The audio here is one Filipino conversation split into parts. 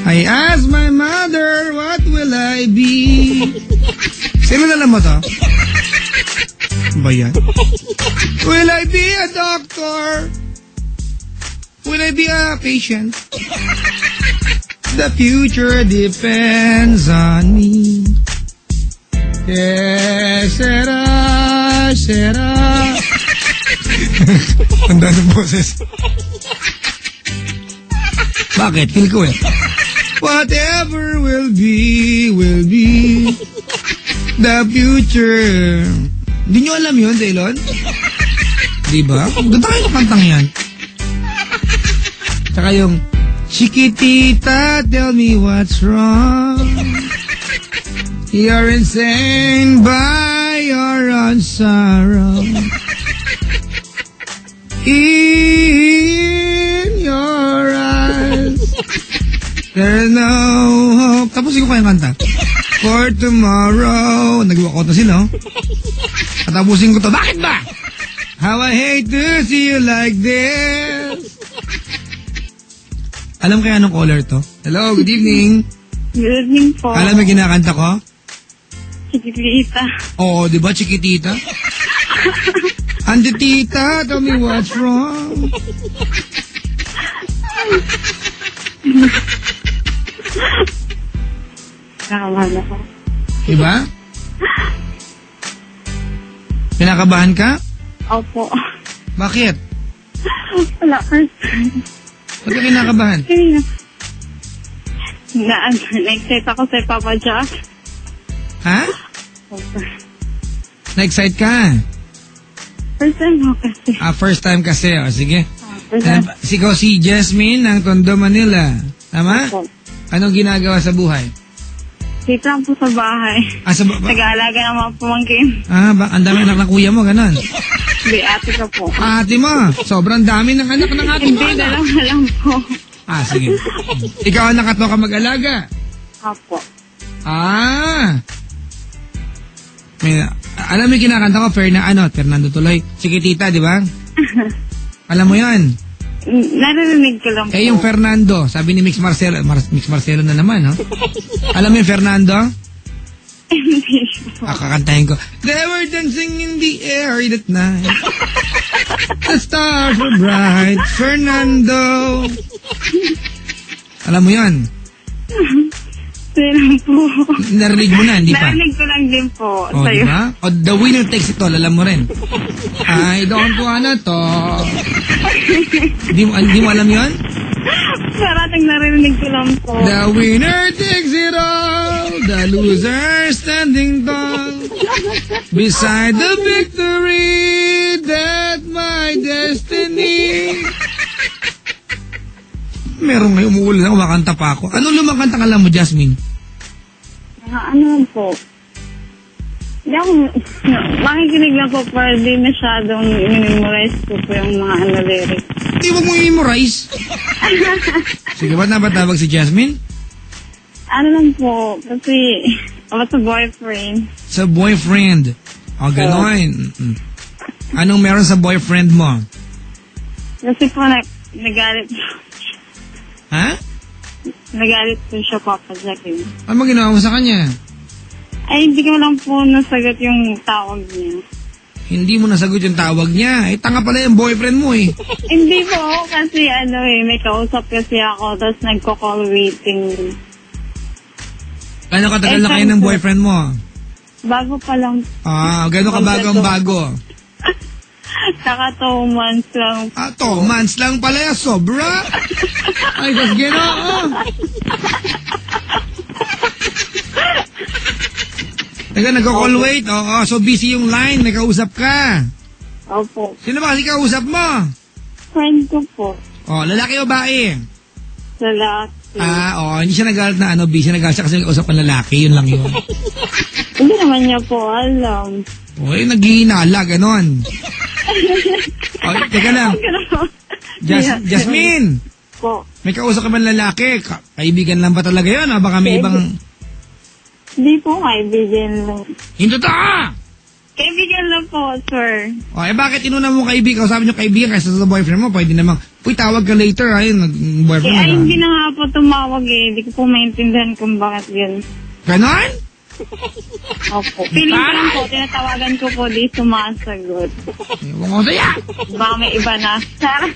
I asked my mother, what will I be? Sino na alam mo to? Ba yan? Will I be a doctor? Will I be a patient? The future depends on me. Yes, sera. Ang dami ng boses. Bakit? Feel ko eh. Whatever will be the future. Hindi nyo alam yun, Daylon? Diba? Ganda kayo ng kantang yan. Tsaka yung, Chiquitita, tell me what's wrong. You're insane by your own sorrow. In your eyes, there's no hope. Tapusin ko kayong kanta. For tomorrow. Nagawa ko na sila, oh. Tapusin ko to. Bakit ba? How I hate to see you like this. Alam kaya anong caller to? Hello, good evening. Good evening po. Alam mo kinakanta ko? Chiquitita. Oo, di ba, Chiquitita? Andi tita, tell me what's wrong. Nakabahan ako. Diba? Pinakabahan ka? Opo. Bakit? Wala, first time. Ba't ka kinakabahan? Na-excite ako sa Papa Jack. Ha? Opo. Na-excite ka? First time ako kasi. First time kasi. O, sige. First time. Ikaw si Jasmine ng Tondo, Manila. Tama? Opo. Anong ginagawa sa buhay? Dito lang po sa bahay. Nag-aalaga ng mga pamangkin. Ang dami anak ng kuya mo, ganon. Hindi, ate ko po. Ate mo, sobrang dami ng anak ng ate mo. Hindi, dalang po. Sige. Ikaw ang nakatlo ka mag-alaga? Opo. Alam mo yung kinakanta ko, Fernando tuloy. Chiquitita, di ba? Alam mo yan? Narinig ko lang po. Yung Fernando, sabi ni Mix Marcelo na naman, no? Alam mo yung Fernando? Hindi po. Kakantahin ko. They were dancing in the air that night. The stars were bright. Fernando. Alam mo yan? Sino po? Narinig mo na, hindi pa? Narinig ko lang din po. Sa'yo. Diba? The winner takes it all, alam mo rin. I don't wanna talk. Hindi mo alam yun? Parating narinig ko lang po. The winner takes it all. The loser standing tall. Beside the victory, that my destiny. Meron ngayon umuulan na kumakanta pa ako. Anong lumakanta ka alam mo, Jasmine? Ano po? Hindi ako, makikinig lang po pero di masyadong memorize ko po yung mga lyrics. Hindi mo memorize? Sige, ba't napatawag si Jasmine? Ano lang po, kasi about sa boyfriend. Sa boyfriend? O, gano'n. Anong meron sa boyfriend mo? Kasi po nagalit. Ha? Nagalit po siya, Papa Jack. Ano ginawa mo sa kanya? Ay, hindi ko lang po nasagot yung tawag niya. Hindi mo nasagot yung tawag niya? Tanga pala yung boyfriend mo eh. Hindi po, kasi may kausap kasi ako, tapos nagko-call waiting. Gano'n katagal na kayo ng boyfriend mo? Bago pa lang. Gano'n ka bago? Saka 2 months lang. 2 months lang pala yan, sobra? Ay, kas Ginoo. Nagko-call wait. So busy yung line, may kausap ka. Opo. Sino ba kasi kausap mo? Friend ko po. Lalaki o babae? Lalaki. Hindi siya nagalit na busy. Nagalit siya kasi nag-usap ng lalaki, yun lang yun. Hindi naman niya po alam. Naghihinala, ganon. Teka lang. Jasmine! Po. May kausap ka ba ng lalaki? Kaibigan lang ba talaga yun? Baka may ibang... Hindi po, kaibigan lang. Hindi totoo! Kaibigan lang po, sir. Bakit inuna mo kaibigan? Sabi niyo kaibigan kaysa sa boyfriend mo, pwede namang Uy, tawag ka later, ayun, boyfriend Ay, na. hindi na nga po tumawag eh. Hindi ko po maintindihan kung bakit yun. Ganon? Opo. Feeling ko lang po, tinatawagan ko po, di sumasagot. Ewan ko sa'ya. Baka may iba na. Sarah.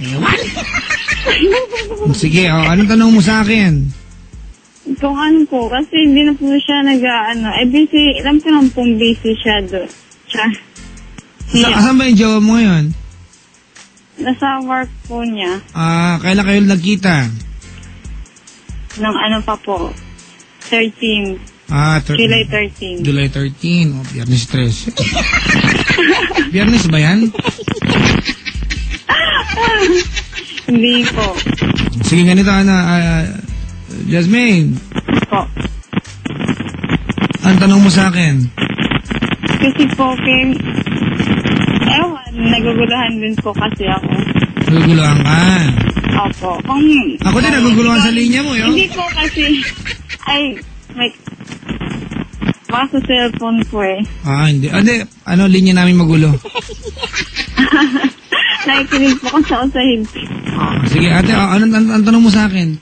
Ewan. Sige, anong tanong mo sa akin? Kung ano po, kasi hindi na po siya busy, alam ko lang pong busy siya doon. Asan ba yung jowa mo ngayon? Nasa work po niya. Kailan kayo nagkita? Nung ano pa po, 13. July 13. July 13. Oh, Biyernes 13. Biyernes ba yan? Hindi po. Sige, ganito, Jasmine. Po. Ang tanong mo sa akin? Kasi po, naguguluhan din po kasi ako. Naguguluhan ka? Opo. Ako din naguguluhan sa linya mo, yo. Hindi po kasi, baka sa cellphone po eh. Hindi. Linya namin magulo. Nakikinig po kasi ako sa hindi. Sige, ate, ang tanong mo sa akin?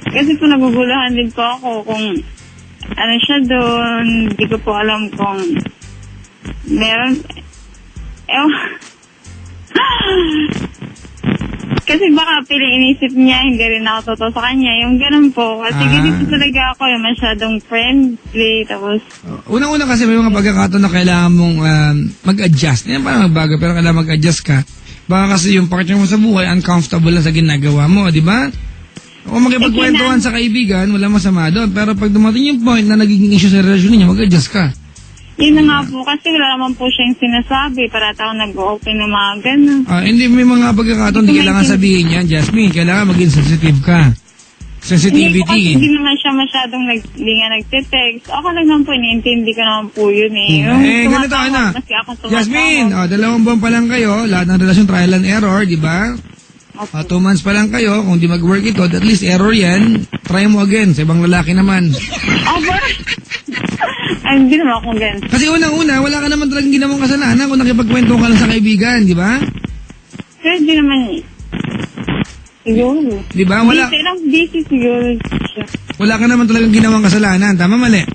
Kasi po naguguluhan din po ako kung ano siya doon. Hindi ko po alam kung meron. Kasi baka piling inisip niya, hindi rin ako totoo sa kanya. Yung ganun po. Kasi ganito talaga ako yung masyadong friendly. Tapos, unang-una kasi may mga pagkakataon na kailangan mong mag-adjust. Yan parang magbago, pero kailangan mag-adjust ka. Baka kasi yung partner mo sa buhay, uncomfortable lang sa ginagawa mo, di ba? Kung makipagkwentuhan sa kaibigan, wala masama doon. Pero pag dumating yung point na nagiging issue sa relasyon niya, mag-adjust ka. yun na nga po, kasi wala naman po siyang sinasabi. Para tayo nag-open ng mga ganun. Hindi, may mga pagkakataon, hindi kailangan sabihin yan, Jasmine. Kailangan maging sensitive ka. Sensitivity. Hindi po kasi hindi naman siya masyadong hindi nga nagtitext. Ako lang naman po, iniintindi ko naman po yun eh. Ganito na. Jasmine, 2 buwan pa lang kayo, lahat ng relasyon trial and error, di ba? 2 months pa lang kayo, kung di mag-work ito, at least error yan, try mo again, sa ibang lalaki naman. Ay, hindi naman akong ganun. Kasi unang-una, wala ka naman talagang ginawang kasalanan kung nakipagkwento ka lang sa kaibigan, di ba? Pero hindi naman eh. Siguro. Di ba? Busy siguro siya. Wala ka naman talagang ginawang kasalanan, tama mali?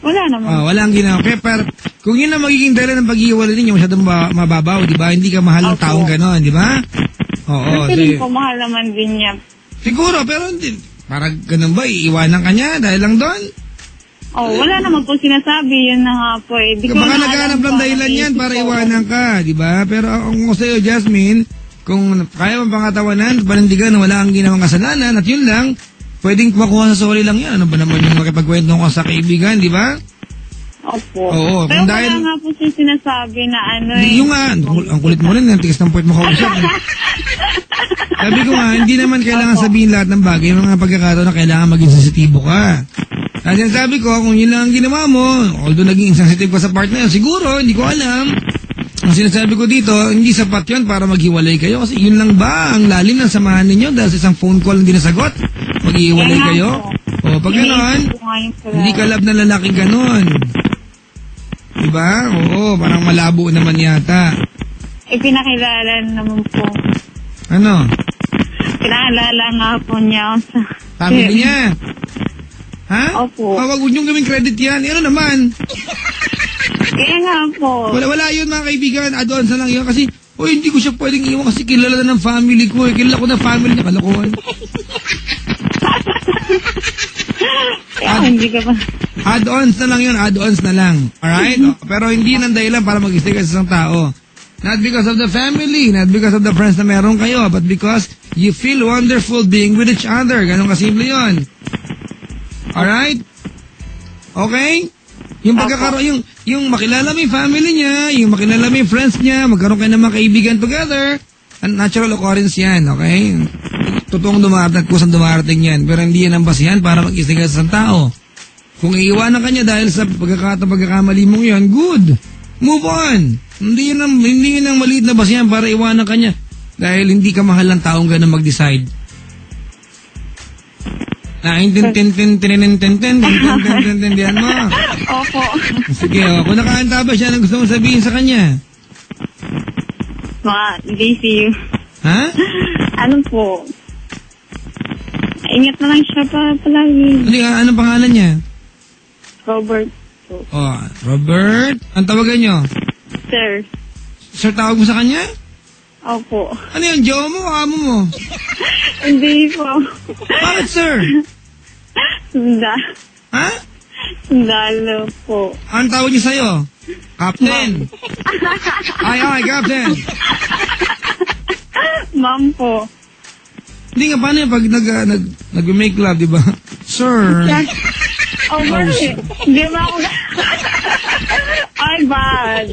Wala naman. Wala ang ginawa. Pero kung yun ang magiging dahilan ng pag-iwalay ninyo, masyadong mababaw, di ba? Hindi ka mahal ng taong gano'n, di ba? Oo. Kasi rin po, mahal naman din niya. Siguro, pero hindi. Parang ganun ba, iiwanan ka niya dahil lang doon? Wala naman po sinasabi, yun na nga po eh. Baka naghanap lang dahilan yan para iwanan ka, di ba? Pero kung sa'yo, Jasmine, kung kaya mong pangatawanan, panindigan na wala ang ginawang kasalanan, at yun lang, pwedeng makuha sa sorry lang yan. Ano ba naman yung makipagkwento ko sa kaibigan, di ba? Opo. Oo. Pero wala nga po siya sinasabi na Yung nga, ang kulit mo rin, ang tigas ng puwet mo kausap. Sabi ko nga, hindi naman kailangan sabihin lahat ng bagay, yung mga pagkakataon na kailangan maging sensitibo ka. Kasi sabi ko, kung yun lang ang ginawa mo, although naging insensitive ka sa partner, siguro, hindi ko alam. Ang sinasabi ko dito, hindi sapat yun para maghiwalay kayo. Kasi yun lang ba ang lalim ng samahan ninyo dahil sa isang phone call hindi nasagot? Maghiwalay kayo? O, pag gano'n, hindi ka love na lalaki gano'n. Diba? Oo, parang malabo naman yata. Pinakilala naman po. Ano? Pinakilala nga po niya ako sa... Family niya? Ha? Opo. Wag niyong gawing credit yan. Ano naman? Kaya nga po. Wala yun mga kaibigan. Add-ons na lang yun. Kasi, hindi ko siya pwedeng iwan kasi kilala na ng family ko. Kilala ko na family niya. Kalokohan. Hindi ka pa. Add-ons na lang yun. Add-ons na lang. Alright? Pero hindi nang dahilan para mag-stay ka sa isang tao. Not because of the family. Not because of the friends na meron kayo. But because you feel wonderful being with each other. Ganun kasimple yun. Alright? Okay? Yung pagkakaroon, yung makilala mo yung family niya, yung makilala mo yung friends niya, magkaroon kayo ng mga kaibigan together, natural occurrence yan, okay? Totoong dumarating, kusang dumarating yan, pero hindi yan ang basihan para mag-istigas sa isang tao. Kung iiwanan ka niya dahil sa pagkakamali mong yan, good. Move on. Hindi yun ang maliit na basihan para iwanan ka niya dahil hindi ka mahal ng taong ganun mag-decide. Intindihan mo. Opo. Sige, kung nakahanda ba siya ng gusto mong sabihin sa kanya? Mga busy. Ha? Ano po? Ingat na lang siya palagi. Anong pangalan niya? Robert po. Oh, Robert. Ang tawagan niyo? Sir. Sir, tawag mo sa kanya? Opo. Ano yun? Jowa mo o amo mo? Hindi po. Bakit, sir? Ha? Sundalo po. Anong tawag niya sa'yo? Captain. Ay, Captain. Ma'am po. Hindi nga, paano yung pag nag-make love, di ba? Sir. Oh, bakit? Hindi ba ako Ay, bad.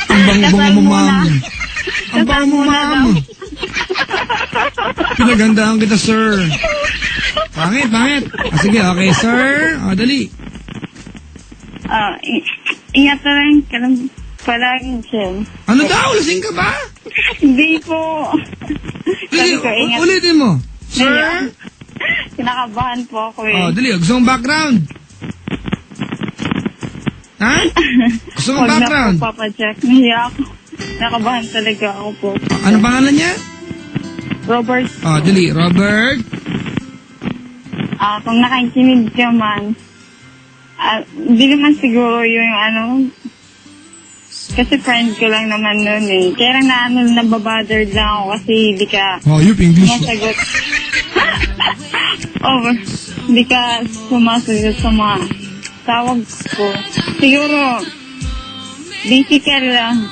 Ang bango-bango mo, ma'am. Ang Kasal bango mo, muna ma'am. Pinagandaan kita, sir. Pangit. Sige, okay, sir. Dali. Ingat na lang ka lang palagi siya. Ano daw? Lasing ka ba? Hindi po. Sabi ko, ingat. Ulitin mo. Sir? Kinakabahan po ako eh. Dali. Gusto mong background? Ha? Gusto mong background? Huwag na po, papacheck. Hindi ako. Nakabahan talaga ako po. Ano pangalan niya? Robert. Dali. Robert? Kung nakikinig ka man, hindi naman siguro yung kasi friend ko lang naman nun eh. Kaya lang nababothered lang ako kasi hindi ka English. sumasagot. Hindi ka sumasagot sa mga tawag ko. Siguro, busy ka lang.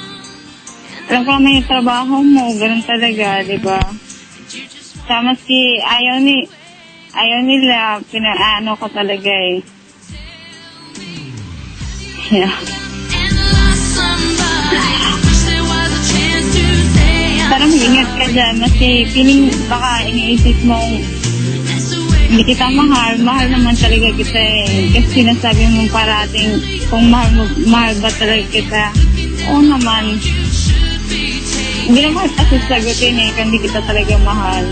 Alam ko may trabaho mo, ganun talaga, di ba? Sa maski ayaw nila, pinaano ko talaga eh. Yeah. Parang ingat ka dyan, maski piling baka iniisip mong hindi kita mahal naman talaga kita eh. Kasi sinasabi mong parating kung mahal ba talaga kita. Oo naman. Hindi naman kasi sagutin eh kung hindi kita talaga mahal.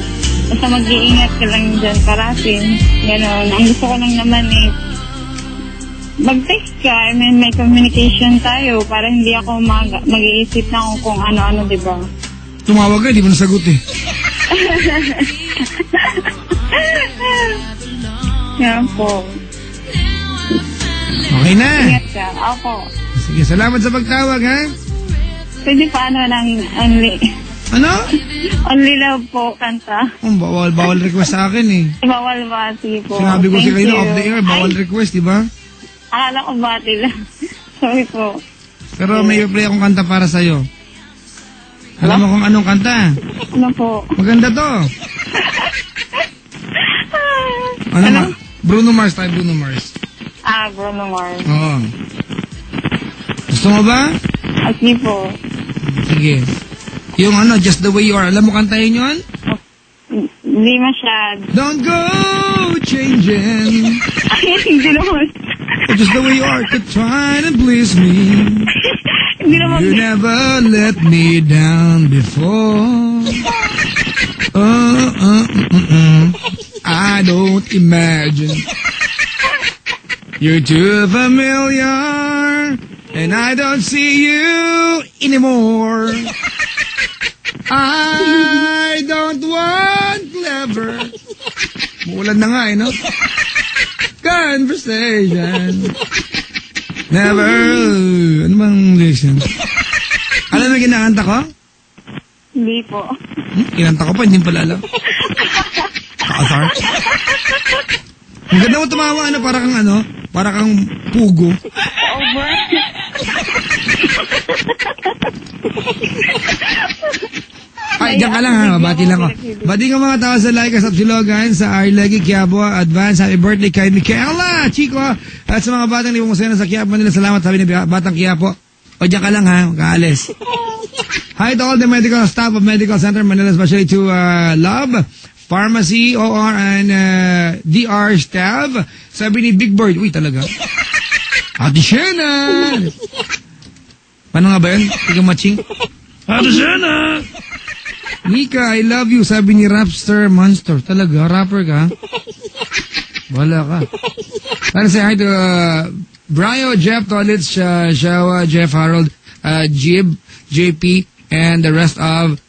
Basta mag-iingat ka lang dyan parating. Ganon. Ang gusto ko lang naman eh mag-text ka, may communication tayo para hindi ako mag-iisip na kung ano-ano, di ba? Tumawag ka, di mo nasagot eh. Yan po. Okay na. Ingat ka. Opo. Sige, salamat sa pagtawag, ha? Pwede paano lang only. Ano? Only love po, kanta. Bawal request sa akin eh. Bawal ba? Sige po. Sinabi ko Thank kayo you. off the air, bawal request, di ba? Akala ko bati lang. Sorry po. Pero may play akong kanta para sa'yo. Alam mo kung anong kanta? Ano po? Maganda to. Ano? Bruno Mars tayo, Bruno Mars. Bruno Mars. Oo. Gusto mo ba? Sige po. Sige. Yung Just the Way You Are. Alam mo kantahin yun? Hindi masyad. Don't go changing. Ay, hindi naman. Just the way you are to try to please me. Hindi naman. You never let me down before. I don't imagine. You're too familiar, and I don't see you anymore. I don't want clever. Muulan na nga no? Conversation. Never. Ano bang lyrics yan? Alam mo kinakanta ko? Hindi po. Kinanta ko pa, hindi pala alam. Kakasar. Ang ganda mo tumawa, para kang pugo. Over. Ay, diyan ka lang ha, mabati lang ko. Bati ka mga tao sa Laika Sapsilogan, sa Arlegi, Quiapo, Advance, happy birthday kay Michaela, Chico, at sa mga batang libong masaya sa Quiapo nila, salamat sabi ni Batang Quiapo. O diyan ka lang ha, kaalis. Hi to all the medical staff of Medical Center Manila, especially to Love, Pharmacy, OR, and DR staff. Sabi ni Big Bird, uy talaga. Ate Shena! Paano nga ba yun? Ikaw matching? Ate Shena! Nika, I love you, sabi ni Rapster Monster. Talaga, rapper ka? Wala ka. Para say hi to Brio, Jeff Tolitz, Shawa, Jeff Harold, Jib, JP, and the rest of